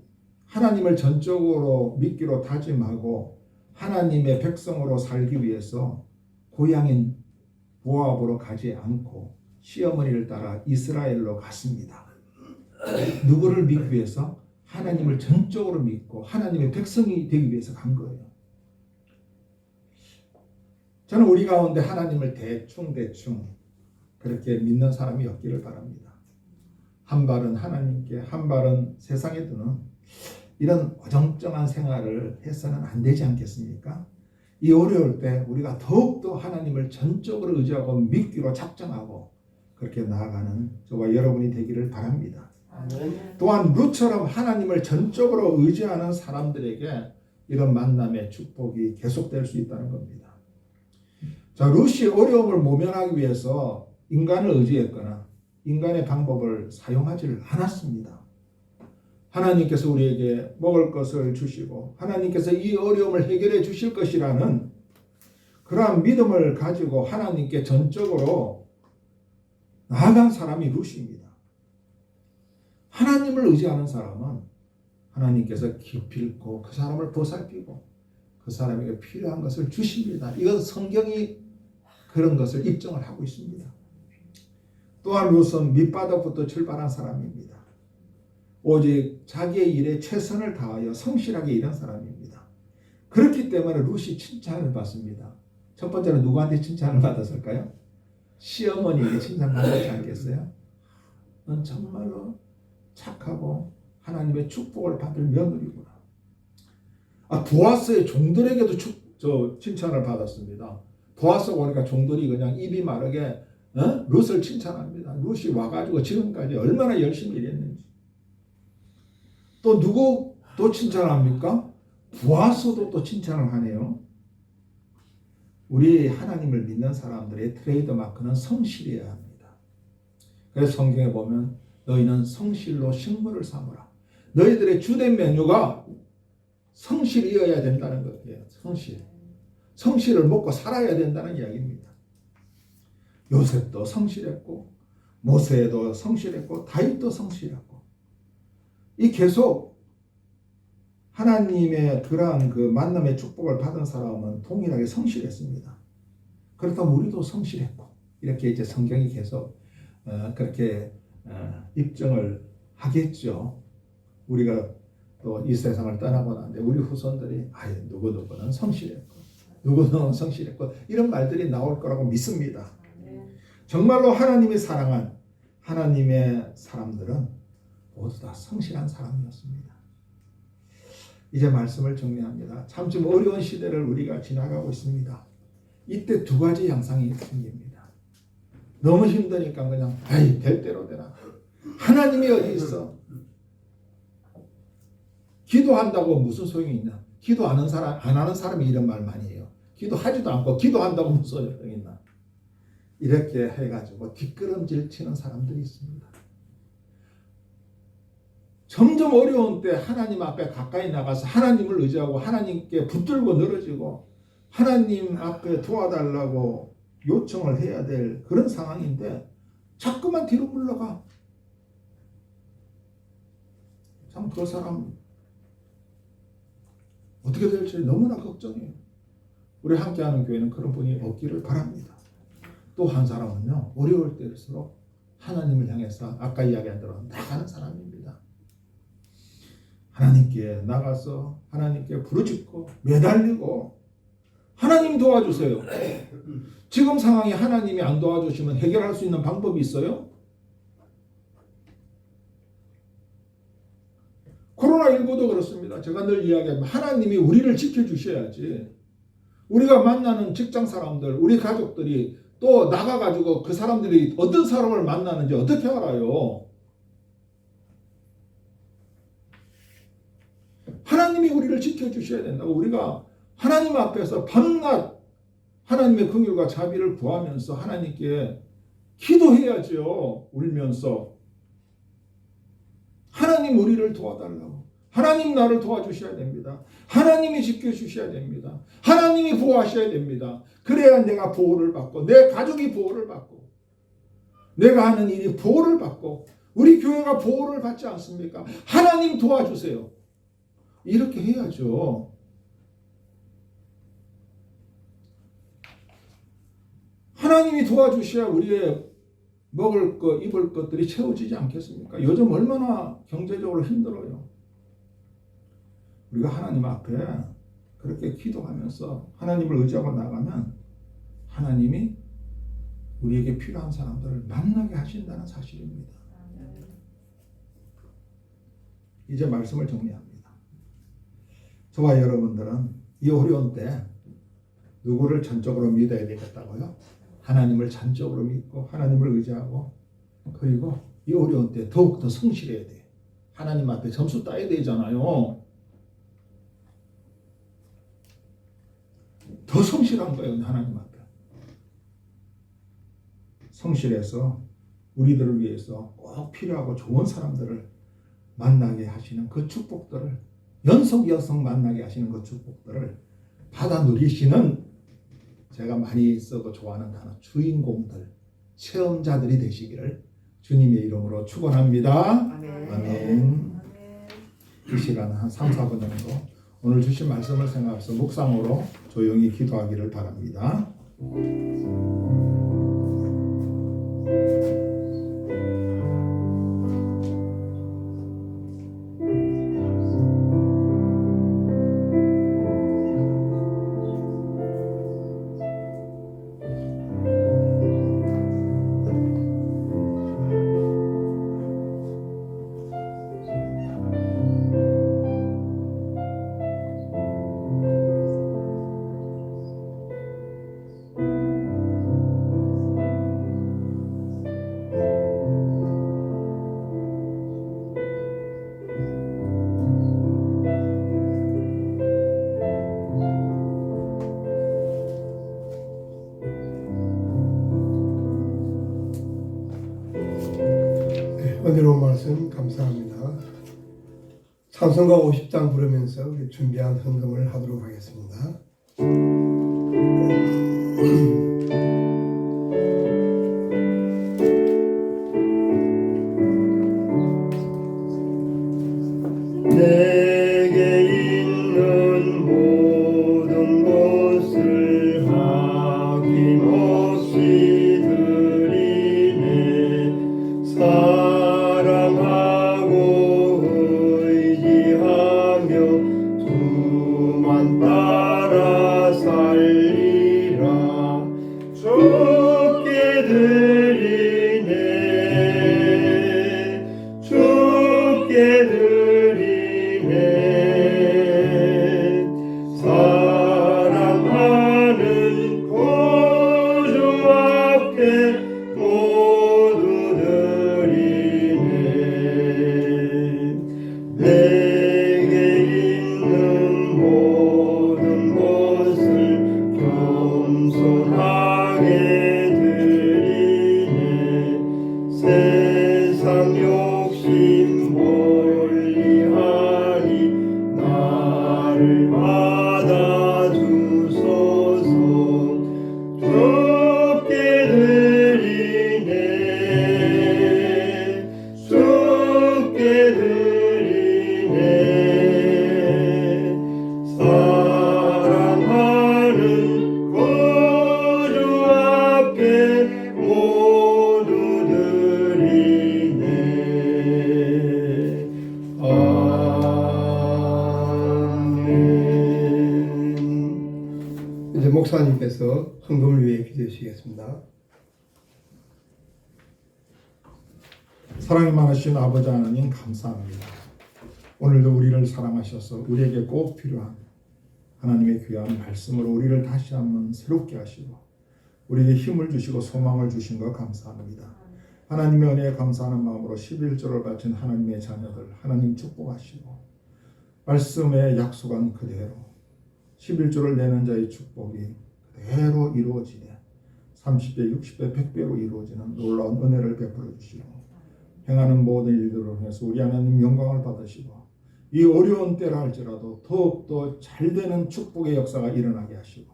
하나님을 전적으로 믿기로 다짐하고 하나님의 백성으로 살기 위해서 고향인 모압으로 가지 않고 시어머니를 따라 이스라엘로 갔습니다. 누구를 믿기 위해서? 하나님을 전적으로 믿고 하나님의 백성이 되기 위해서 간 거예요. 저는 우리 가운데 하나님을 대충 그렇게 믿는 사람이 없기를 바랍니다. 한 발은 하나님께, 한 발은 세상에 두는 이런 어정쩡한 생활을 해서는 안 되지 않겠습니까? 이 어려울 때 우리가 더욱더 하나님을 전적으로 의지하고 믿기로 작정하고 그렇게 나아가는 저와 여러분이 되기를 바랍니다. 또한 룻처럼 하나님을 전적으로 의지하는 사람들에게 이런 만남의 축복이 계속될 수 있다는 겁니다. 자, 룻이 어려움을 모면하기 위해서 인간을 의지했거나 인간의 방법을 사용하지를 않았습니다. 하나님께서 우리에게 먹을 것을 주시고 하나님께서 이 어려움을 해결해 주실 것이라는 그러한 믿음을 가지고 하나님께 전적으로 나아간 사람이 룻입니다. 하나님을 의지하는 사람은 하나님께서 기필코 그 사람을 보살피고 그 사람에게 필요한 것을 주십니다. 이건 성경이 그런 것을 입증을 하고 있습니다. 또한 룻은 밑바닥부터 출발한 사람입니다. 오직 자기의 일에 최선을 다하여 성실하게 일한 사람입니다. 그렇기 때문에 룻이 칭찬을 받습니다. 첫 번째는 누구한테 칭찬을 받았을까요? 시어머니에게 칭찬받지 않겠어요? 넌 정말로 착하고 하나님의 축복을 받을 며느리구나. 보아스의 종들에게도 칭찬을 받았습니다. 보아스가 오니까 종들이 그냥 입이 마르게 룻을 칭찬합니다. 룻이 와가지고 지금까지 얼마나 열심히 일했는지. 또 누구 또 칭찬합니까? 보아스도 또 칭찬을 하네요. 우리 하나님을 믿는 사람들의 트레이드 마크는 성실해야 합니다. 그래서 성경에 보면 너희는 성실로 식물을 삼으라. 너희들의 주된 메뉴가 성실이어야 된다는 거예요. 성실을 먹고 살아야 된다는 이야기입니다. 요셉도 성실했고 모세도 성실했고 다윗도 성실했고 이 계속 하나님의 그러한 그 만남의 축복을 받은 사람은 동일하게 성실했습니다. 그렇다면 우리도 성실했고 이렇게 이제 성경이 계속 그렇게 입증을 하겠죠. 우리가 또 이 세상을 떠나고 나는데 우리 후손들이 누구누구는 성실했고 누구는 성실했고 이런 말들이 나올 거라고 믿습니다. 정말로 하나님이 사랑한 하나님의 사람들은 모두 다 성실한 사람이었습니다. 이제 말씀을 정리합니다. 참 좀 어려운 시대를 우리가 지나가고 있습니다. 이때 두 가지 양상이 생깁니다. 너무 힘드니까 그냥 될 대로 되라. 하나님이 어디 있어? 기도한다고 무슨 소용이 있나? 기도 안 하는 사람이 이런 말 많이 해요. 기도하지도 않고 기도한다고 무슨 소용이 있나? 이렇게 해가지고 뒷걸음질 치는 사람들이 있습니다. 점점 어려운 때 하나님 앞에 가까이 나가서 하나님을 의지하고 하나님께 붙들고 늘어지고 하나님 앞에 도와달라고 요청을 해야 될 그런 상황인데 자꾸만 뒤로 물러가. 참 그 사람 어떻게 될지 너무나 걱정해요. 우리 함께하는 교회는 그런 분이 없기를 바랍니다. 또 한 사람은요, 어려울 때일수록 하나님을 향해서 아까 이야기한 대로 나가는 사람입니다. 하나님께 나가서 하나님께 부르짖고 매달리고 하나님 도와주세요. 지금 상황에 하나님이 안 도와주시면 해결할 수 있는 방법이 있어요? 코로나19도 그렇습니다. 제가 늘 이야기하면 하나님이 우리를 지켜주셔야지. 우리가 만나는 직장 사람들, 우리 가족들이 또 나가가지고 그 사람들이 어떤 사람을 만나는지 어떻게 알아요? 하나님이 우리를 지켜주셔야 된다고. 우리가 하나님 앞에서 밤낮 하나님의 긍휼과 자비를 구하면서 하나님께 기도해야죠. 울면서 하나님 우리를 도와달라고, 하나님 나를 도와주셔야 됩니다. 하나님이 지켜주셔야 됩니다. 하나님이 보호하셔야 됩니다. 그래야 내가 보호를 받고 내 가족이 보호를 받고 내가 하는 일이 보호를 받고 우리 교회가 보호를 받지 않습니까? 하나님 도와주세요. 이렇게 해야죠. 하나님이 도와주셔야 우리의 먹을 것, 입을 것들이 채워지지 않겠습니까? 요즘 얼마나 경제적으로 힘들어요. 우리가 하나님 앞에 그렇게 기도하면서 하나님을 의지하고 나가면 하나님이 우리에게 필요한 사람들을 만나게 하신다는 사실입니다. 이제 말씀을 정리합니다. 저와 여러분들은 이 어려운 때 누구를 전적으로 믿어야 되겠다고요? 하나님을 전적으로 믿고 하나님을 의지하고 그리고 이 어려운 때 더욱더 성실해야 돼요. 하나님 앞에 점수 따야 되잖아요. 더 성실한 거예요. 하나님 앞에. 성실해서 우리들을 위해서 꼭 필요하고 좋은 사람들을 만나게 하시는 그 축복들을 연속 만나게 하시는 그 축복들을 받아 누리시는 제가 많이 쓰고 좋아하는 단어 주인공들, 체험자들이 되시기를 주님의 이름으로 축원합니다. 아멘. 아멘. 이 시간 한 3, 4분 정도 오늘 주신 말씀을 생각해서 묵상으로 조용히 기도하기를 바랍니다. 은혜로운 말씀 감사합니다. 찬송가 50장 부르면서 우리 준비한 헌금을 하도록 하겠습니다. 내게 있는 모든 것을 아낌없이 드리네. 사랑하고 의지하며 주만 따라 살리라. 주께 드리네. 주께 드리네. 사랑하는 구주 앞에 모두 드리네. 내게 있는 모든 것을 겸손하게 드리네. 세상 욕심 멀리하니 나를 받아주소서. 주께 드리네. 주께 드리네. 사랑하는 구주 앞에 모두 드리네. 아멘. 이제 목사님께서 헌금을 위해 기도해 주시겠습니다. 사랑이 많으신 아버지 하나님 감사합니다. 오늘도 우리를 사랑하셔서 우리에게 꼭 필요한 하나님의 귀한 말씀으로 우리를 다시 한번 새롭게 하시고 우리에게 힘을 주시고 소망을 주신 것 감사합니다. 하나님의 은혜에 감사하는 마음으로 11조를 바친 하나님의 자녀들 하나님 축복하시고 말씀에 약속한 그대로 11조를 내는 자의 축복이 그대로 이루어지게 30배, 60배, 100배로 이루어지는 놀라운 은혜를 베풀어 주시고 행하는 모든 일들을 통해서 우리 하나님 영광을 받으시고 이 어려운 때라 할지라도 더욱더 잘되는 축복의 역사가 일어나게 하시고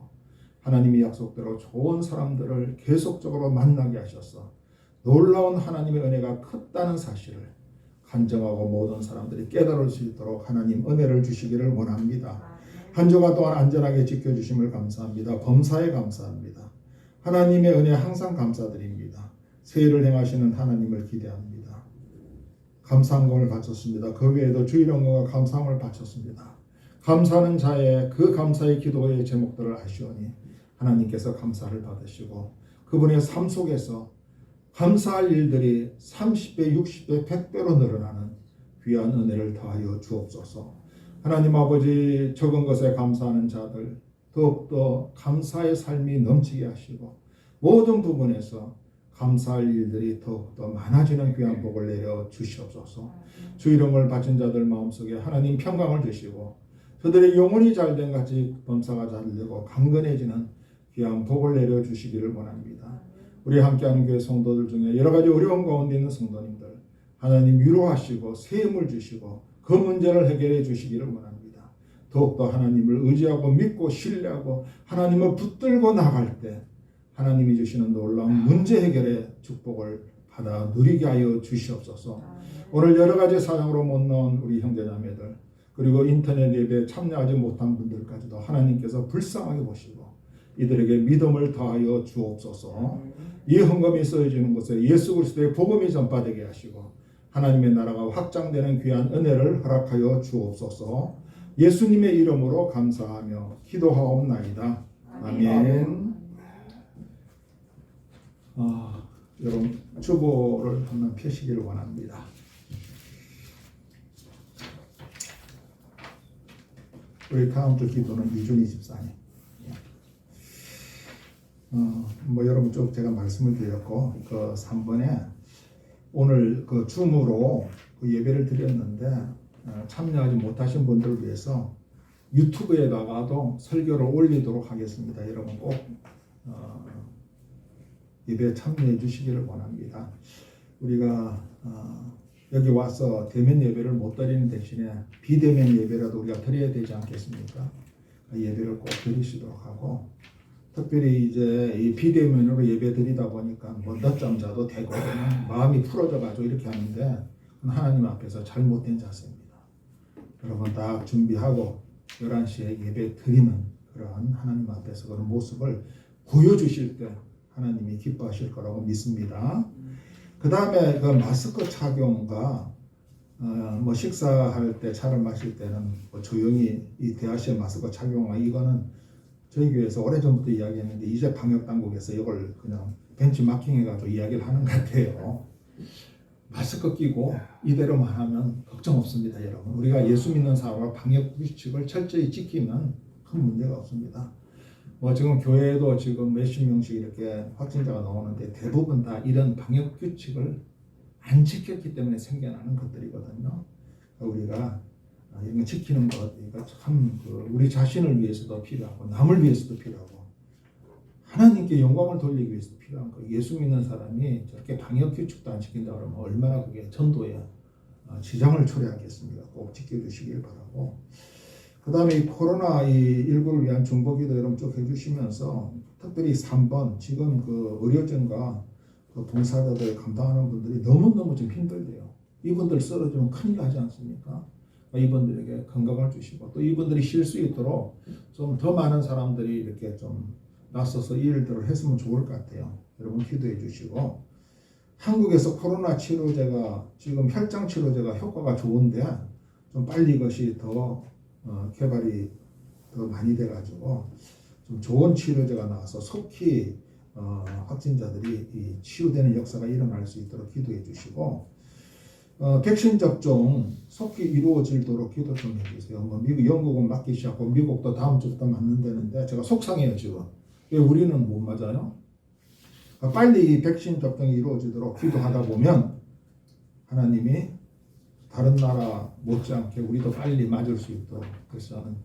하나님의 약속대로 좋은 사람들을 계속적으로 만나게 하셔서 놀라운 하나님의 은혜가 컸다는 사실을 간증하고 모든 사람들이 깨달을 수 있도록 하나님 은혜를 주시기를 원합니다. 한 주간 동안 안전하게 지켜주심을 감사합니다. 범사에 감사합니다. 하나님의 은혜 항상 감사드립니다. 새해를 행하시는 하나님을 기대합니다. 감사함을 바쳤습니다. 그 외에도 주일영광과 감사함을 바쳤습니다. 감사하는 자의 그 감사의 기도의 제목들을 아시오니 하나님께서 감사를 받으시고 그분의 삶 속에서 감사할 일들이 30배, 60배, 100배로 늘어나는 귀한 은혜를 더하여 주옵소서. 하나님 아버지 적은 것에 감사하는 자들 더욱더 감사의 삶이 넘치게 하시고 모든 부분에서 감사할 일들이 더욱더 많아지는 귀한 복을 내려 주시옵소서. 주 이름을 바친 자들 마음속에 하나님 평강을 주시고 저들의 영혼이 잘된 같이 범사가 잘되고 강건해지는 귀한 복을 내려 주시기를 원합니다. 우리 함께하는 교회 성도들 중에 여러 가지 어려운 가운데 있는 성도님들 하나님 위로하시고 세움을 주시고 그 문제를 해결해 주시기를 원합니다. 더욱더 하나님을 의지하고 믿고 신뢰하고 하나님을 붙들고 나갈 때 하나님이 주시는 놀라운 문제 해결의 축복을 받아 누리게 하여 주시옵소서. 오늘 여러 가지 사정으로 못 나온 우리 형제자매들 그리고 인터넷 예배에 참여하지 못한 분들까지도 하나님께서 불쌍하게 보시고 이들에게 믿음을 더하여 주옵소서. 이 헌금이 쓰여지는 곳에 예수 그리스도의 복음이 전파되게 하시고 하나님의 나라가 확장되는 귀한 은혜를 허락하여 주옵소서. 예수님의 이름으로 감사하며 기도하옵나이다. 아멘. 여러분 주보를 한번 펴시기를 원합니다. 우리 다음 주 기도는 이준희 집사님. 여러분 쭉 제가 말씀을 드렸고 그 3번에 오늘 그 줌으로 그 예배를 드렸는데 참여하지 못하신 분들을 위해서 유튜브에다가도 설교를 올리도록 하겠습니다. 여러분 꼭 예배에 참여해 주시기를 원합니다. 우리가 여기 와서 대면 예배를 못 드리는 대신에 비대면 예배라도 우리가 드려야 되지 않겠습니까? 예배를 꼭 드리시도록 하고 특별히 이제 이 비대면으로 예배 드리다 보니까 뭐 늦잠 자도 되고 그냥 마음이 풀어져 가지고 이렇게 하는데 하나님 앞에서 잘못된 자세입니다. 여러분 다 준비하고 11시에 예배 드리는 그런 하나님 앞에서 그런 모습을 보여주실 때 하나님이 기뻐하실 거라고 믿습니다. 그 다음에 그 마스크 착용과 뭐 식사할 때 차를 마실 때는 뭐 조용히 이 대하시의 마스크 착용과 이거는 저희 교회에서 오래전부터 이야기했는데 이제 방역당국에서 이걸 그냥 벤치마킹해가지고 이야기를 하는 것 같아요. 마스크 끼고 이대로만 하면 걱정 없습니다. 여러분 우리가 예수 믿는 사람과 방역 규칙을 철저히 지키면 큰 문제가 없습니다. 뭐 지금 교회에도 지금 몇십 명씩 이렇게 확진자가 나오는데 대부분 다 이런 방역 규칙을 안 지켰기 때문에 생겨나는 것들이거든요. 우리가 이런 지키는 것, 이거 참 우리 자신을 위해서도 필요하고 남을 위해서도 필요하고 하나님께 영광을 돌리기 위해서도 필요한 거. 예수 믿는 사람이 저렇게 방역 규칙도 안 지킨다 그러면 얼마나 그게 전도에 지장을 초래하겠습니까? 꼭 지켜주시길 바라고. 그 다음에 이 코로나19를 위한 중보기도 여러분 쭉 해주시면서 특별히 3번 지금 그 의료진과 그 봉사자들 감당하는 분들이 너무너무 좀 힘들대요. 이분들 쓰러지면 큰일 나지 않습니까? 이분들에게 건강을 주시고 또 이분들이 쉴 수 있도록 좀 더 많은 사람들이 이렇게 좀 나서서 이 일들을 했으면 좋을 것 같아요. 여러분 기도해 주시고 한국에서 코로나 치료제가 지금 혈장 치료제가 효과가 좋은데 좀 빨리 이것이 더 개발이 더 많이 돼가지고 좀 좋은 치료제가 나와서 속히 확진자들이 치유되는 역사가 일어날 수 있도록 기도해 주시고 백신 접종 속히 이루어지도록 기도 좀 해주세요. 뭐 미국, 영국은 맞기 시작하고 미국도 다음 주부터 맞는다는데 제가 속상해요 지금. 왜 우리는 못 맞아요? 빨리 백신 접종이 이루어지도록 기도하다 보면 하나님이 다른 나라 못지않게 우리도 빨리 맞을 수 있도록 그래서 저는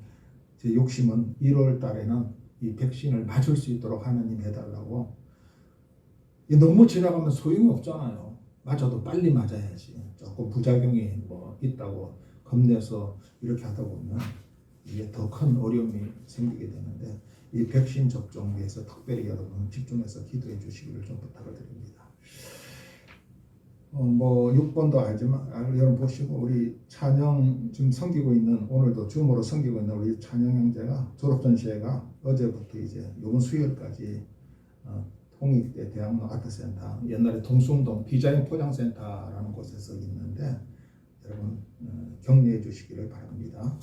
제 욕심은 1월 달에는 이 백신을 맞을 수 있도록 하나님 해달라고. 너무 지나가면 소용이 없잖아요. 맞아도 빨리 맞아야지. 조금 부작용이 뭐 있다고 겁내서 이렇게 하다 보면 이게 더 큰 어려움이 생기게 되는데 이 백신 접종에 대해서 특별히 여러분 집중해서 기도해 주시기를 좀 부탁을 드립니다. 6번도 알지만 여러분 보시고 우리 찬영 지금 섬기고 있는 오늘도 줌으로 섬기고 있는 우리 찬영 형제가 졸업전시회가 어제부터 이제 이번 수요일까지 통일대 대학로 아트센터 옛날에 동숭동 디자인 포장센터라는 곳에서 있는데 여러분 격려해 주시기를 바랍니다.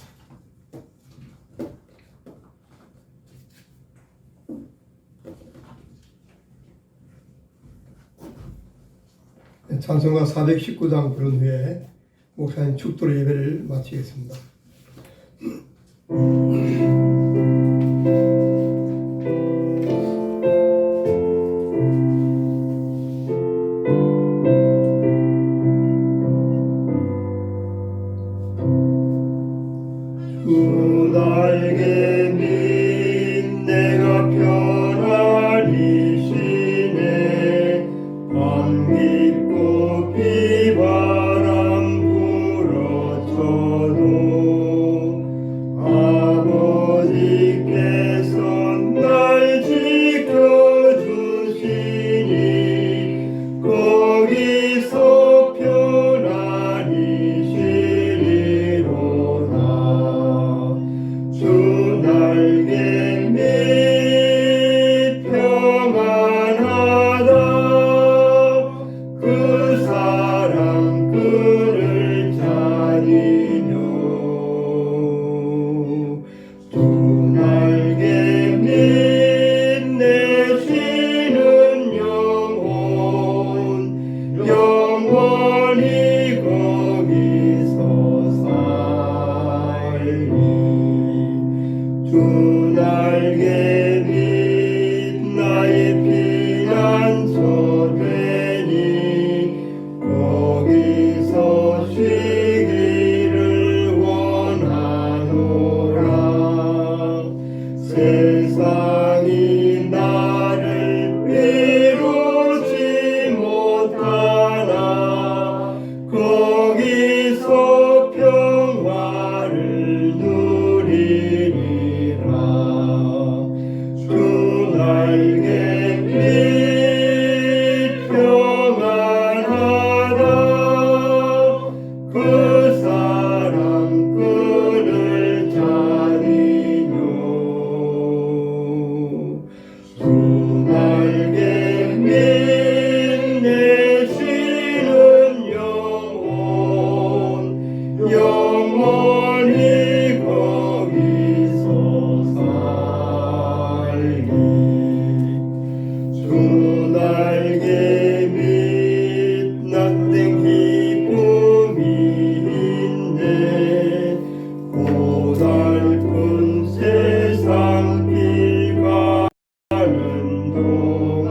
찬송가 419장 부른 후에 목사님 축도로 예배를 마치겠습니다. 주 날개 밑 내가 편안히 쉬네 밤 깊고 비바람 불어쳐도 아버지께서 날 지켜주시니 거기서 편안히 쉬리로다. 주 날개 밑 평안하다. 그 사랑 그를 자니뇨. 주 날개 밑 내쉬는 영혼 영원히 거기서 살리. 주 날개 밑 나의 피난처 되니 거기서 쉬기를 원하노라. 세상이 나를 이루지 못하나 거기서 평화를 누리리라. 주 날개 밑 평안하다. 그 사랑 그를 자니뇨. 주 날개 밑 내쉬는 영혼 영원히 거기서 살리. 주 날개 밑 낯땡 기쁨이 있네. 고달픈 세상 길 가는 동안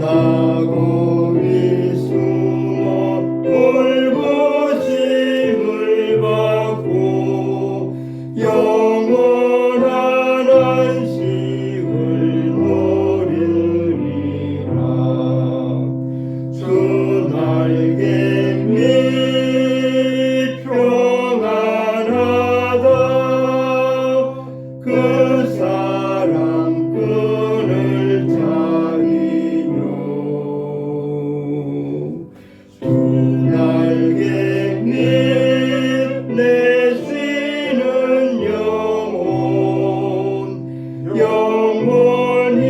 나고리 숨어 돌보심을 받고 영원한 안식을 누리리라. 주 날개 밑 평안하다. 그 사랑 그를 자니뇨. 주 날개 밑 내쉬는 영혼 영원히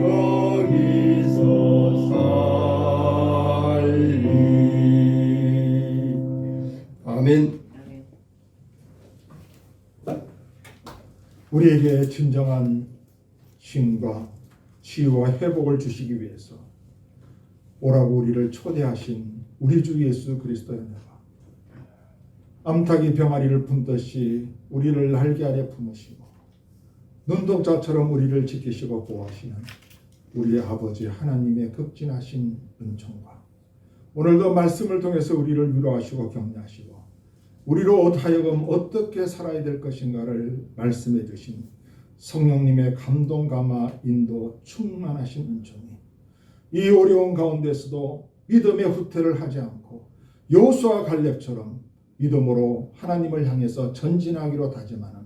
거기서 살리. 아멘. 우리에게 진정한 쉼과 치유와 회복을 주시기 위해서 오라고 우리를 초대하신 우리 주 예수 그리스도의 은혜가 암탉이 병아리를 품듯이 우리를 날개 아래 품으시고 눈동자처럼 우리를 지키시고 보호하시는 우리의 아버지 하나님의 극진하신 은총과 오늘도 말씀을 통해서 우리를 위로하시고 격려하시고 우리로 하여금 어떻게 살아야 될 것인가를 말씀해 주신 성령님의 감동 감화 인도 충만하신 은총이 이 어려운 가운데서도 믿음의 후퇴를 하지 않고 여호수아 갈렙처럼 믿음으로 하나님을 향해서 전진하기로 다짐하는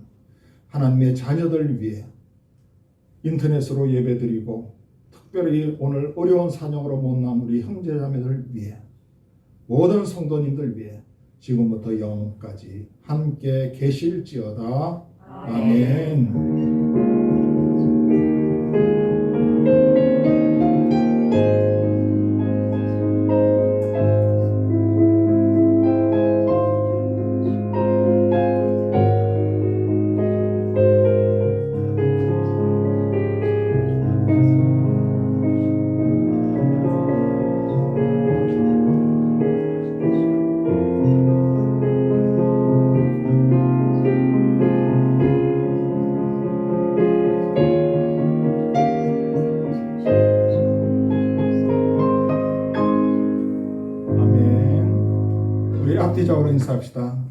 하나님의 자녀들 위해 인터넷으로 예배드리고 특별히 오늘 어려운 사정으로 못난 우리 형제자매들 위해 모든 성도님들 위해 지금부터 영원까지 함께 계실지어다. 아멘. 아멘. 우리 앞뒤적으로 인사합시다.